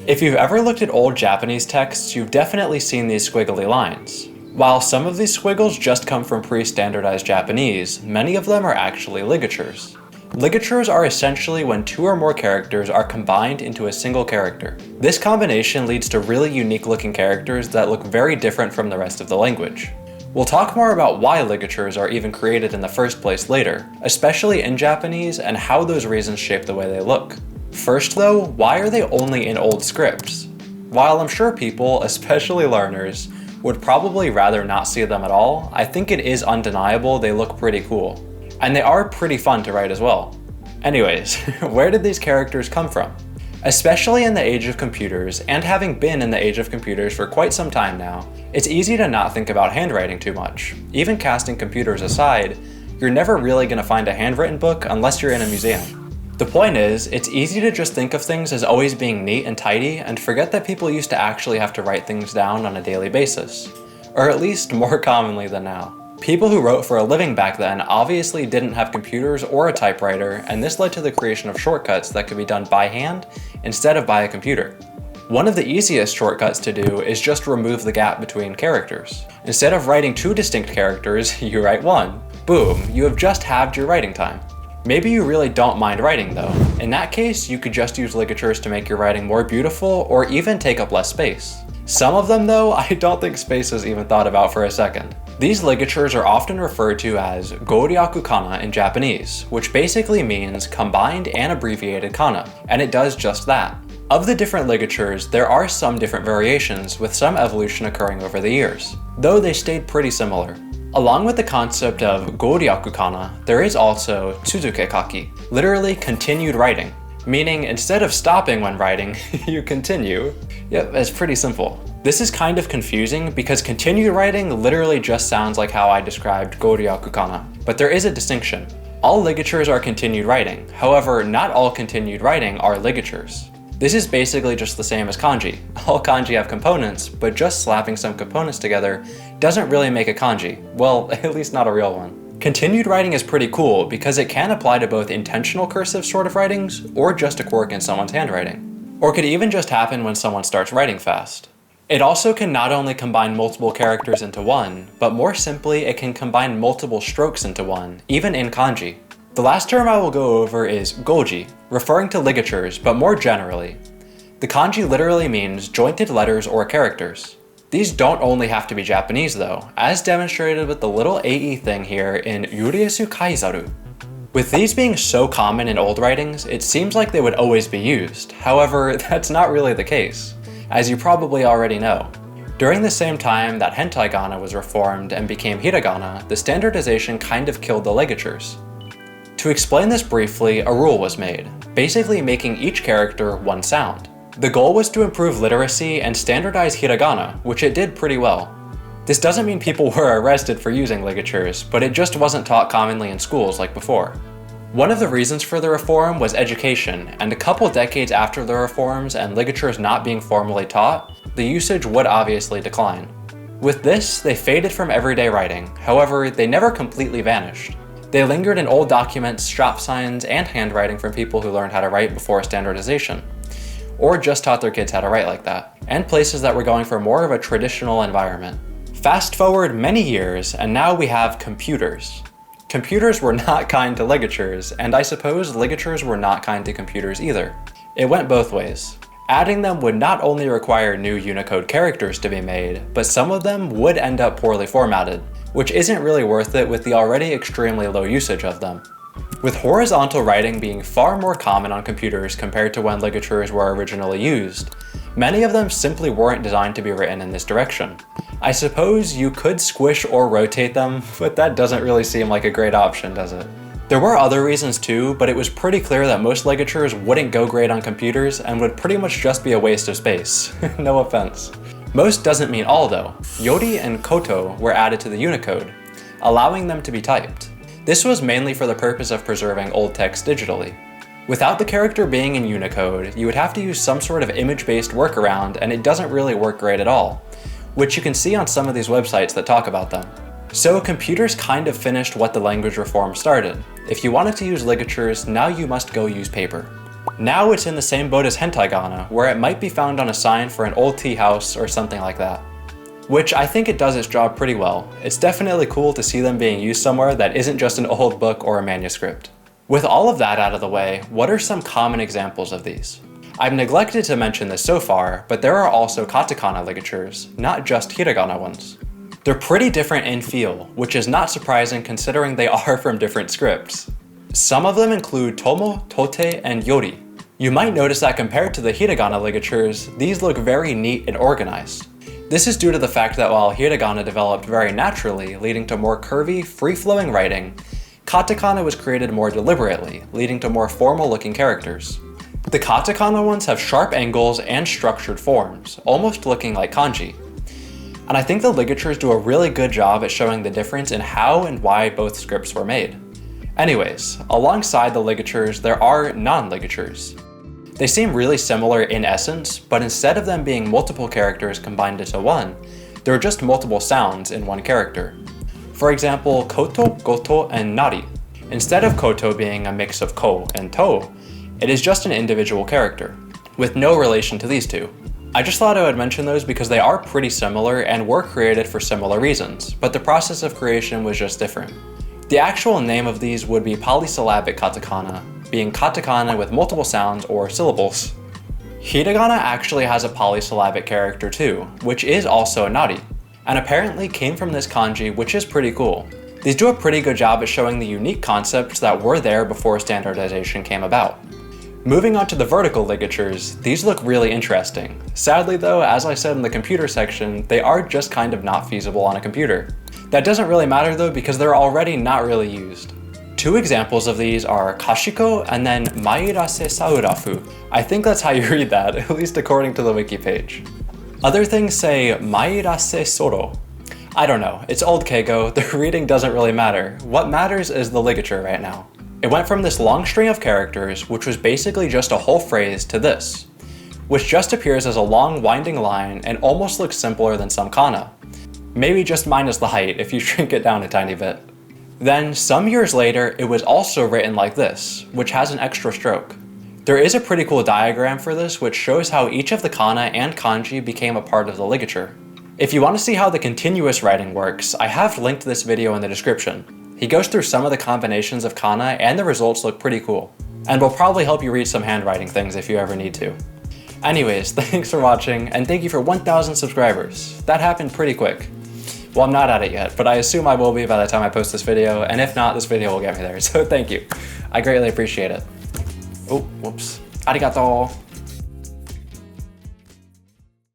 If you've ever looked at old Japanese texts, you've definitely seen these squiggly lines. While some of these squiggles just come from pre-standardized Japanese, many of them are actually ligatures. Ligatures are essentially when two or more characters are combined into a single character. This combination leads to really unique looking characters that look very different from the rest of the language. We'll talk more about why ligatures are even created in the first place later, especially in Japanese, and how those reasons shape the way they look. First though, why are they only in old scripts? While I'm sure people, especially learners, would probably rather not see them at all, I think it is undeniable they look pretty cool. And they are pretty fun to write as well. Anyways, where did these characters come from? Especially in the age of computers, and having been in the age of computers for quite some time now, it's easy to not think about handwriting too much. Even casting computers aside, you're never really going to find a handwritten book unless you're in a museum. The point is, it's easy to just think of things as always being neat and tidy and forget that people used to actually have to write things down on a daily basis. Or at least more commonly than now. People who wrote for a living back then obviously didn't have computers or a typewriter, and this led to the creation of shortcuts that could be done by hand instead of by a computer. One of the easiest shortcuts to do is just remove the gap between characters. Instead of writing two distinct characters, you write one. Boom, you have just halved your writing time. Maybe you really don't mind writing though. In that case, you could just use ligatures to make your writing more beautiful or even take up less space. Some of them though, I don't think space is even thought about for a second. These ligatures are often referred to as gōryakugana in Japanese, which basically means combined and abbreviated kana, and it does just that. Of the different ligatures, there are some different variations, with some evolution occurring over the years, though they stayed pretty similar. Along with the concept of gōryakugana, there is also tsuzukegaki, literally continued writing, meaning instead of stopping when writing, you continue. Yep, it's pretty simple. This is kind of confusing because continued writing literally just sounds like how I described gōryakugana, but there is a distinction. All ligatures are continued writing, however, not all continued writing are ligatures. This is basically just the same as kanji. All kanji have components, but just slapping some components together doesn't really make a kanji. Well, at least not a real one. Continued writing is pretty cool because it can apply to both intentional cursive sort of writings or just a quirk in someone's handwriting. Or could even just happen when someone starts writing fast. It also can not only combine multiple characters into one, but more simply, it can combine multiple strokes into one, even in kanji. The last term I will go over is gōji, referring to ligatures, but more generally. The kanji literally means jointed letters or characters. These don't only have to be Japanese though, as demonstrated with the little AE thing here in Yuriesu Kaizaru. With these being so common in old writings, it seems like they would always be used. However, that's not really the case, as you probably already know. During the same time that hentai-gana was reformed and became hiragana, the standardization kind of killed the ligatures. To explain this briefly, a rule was made, basically making each character one sound. The goal was to improve literacy and standardize hiragana, which it did pretty well. This doesn't mean people were arrested for using ligatures, but it just wasn't taught commonly in schools like before. One of the reasons for the reform was education, and a couple decades after the reforms and ligatures not being formally taught, the usage would obviously decline. With this, they faded from everyday writing, however, they never completely vanished. They lingered in old documents, shop signs, and handwriting from people who learned how to write before standardization, or just taught their kids how to write like that, and places that were going for more of a traditional environment. Fast forward many years, and now we have computers. Computers were not kind to ligatures, and I suppose ligatures were not kind to computers either. It went both ways. Adding them would not only require new Unicode characters to be made, but some of them would end up poorly formatted, which isn't really worth it with the already extremely low usage of them. With horizontal writing being far more common on computers compared to when ligatures were originally used, many of them simply weren't designed to be written in this direction. I suppose you could squish or rotate them, but that doesn't really seem like a great option, does it? There were other reasons too, but it was pretty clear that most ligatures wouldn't go great on computers and would pretty much just be a waste of space. No offense. Most doesn't mean all though. Yori and koto were added to the Unicode, allowing them to be typed. This was mainly for the purpose of preserving old text digitally. Without the character being in Unicode, you would have to use some sort of image-based workaround, and it doesn't really work great at all, which you can see on some of these websites that talk about them. So computers kind of finished what the language reform started. If you wanted to use ligatures, now you must go use paper. Now it's in the same boat as hentai-gana, where it might be found on a sign for an old tea house or something like that. Which I think it does its job pretty well. It's definitely cool to see them being used somewhere that isn't just an old book or a manuscript. With all of that out of the way, what are some common examples of these? I've neglected to mention this so far, but there are also katakana ligatures, not just hiragana ones. They're pretty different in feel, which is not surprising considering they are from different scripts. Some of them include tomo, tote, and yori. You might notice that compared to the hiragana ligatures, these look very neat and organized. This is due to the fact that while hiragana developed very naturally, leading to more curvy, free-flowing writing, katakana was created more deliberately, leading to more formal-looking characters. The katakana ones have sharp angles and structured forms, almost looking like kanji. And I think the ligatures do a really good job at showing the difference in how and why both scripts were made. Anyways, alongside the ligatures, there are non-ligatures. They seem really similar in essence, but instead of them being multiple characters combined into one, there are just multiple sounds in one character. For example, koto, goto, and nari. Instead of koto being a mix of ko and to, it is just an individual character, with no relation to these two. I just thought I would mention those because they are pretty similar and were created for similar reasons, but the process of creation was just different. The actual name of these would be polysyllabic katakana, being katakana with multiple sounds or syllables. Hiragana actually has a polysyllabic character too, which is also nari, and apparently came from this kanji, which is pretty cool. These do a pretty good job at showing the unique concepts that were there before standardization came about. Moving on to the vertical ligatures, these look really interesting. Sadly though, as I said in the computer section, they are just kind of not feasible on a computer. That doesn't really matter though because they're already not really used. Two examples of these are kashiko and then mairase saurafu. I think that's how you read that, at least according to the wiki page. Other things say mairase soro. I don't know, it's old keigo, the reading doesn't really matter. What matters is the ligature right now. It went from this long string of characters, which was basically just a whole phrase, to this, which just appears as a long winding line and almost looks simpler than some kana. Maybe just minus the height if you shrink it down a tiny bit. Then, some years later, it was also written like this, which has an extra stroke. There is a pretty cool diagram for this which shows how each of the kana and kanji became a part of the ligature. If you want to see how the continuous writing works, I have linked this video in the description. He goes through some of the combinations of kana and the results look pretty cool, and will probably help you read some handwriting things if you ever need to. Anyways, thanks for watching, and thank you for 1,000 subscribers. That happened pretty quick. Well, I'm not at it yet, but I assume I will be by the time I post this video, and if not, this video will get me there, so thank you. I greatly appreciate it. Oh, whoops. Arigato.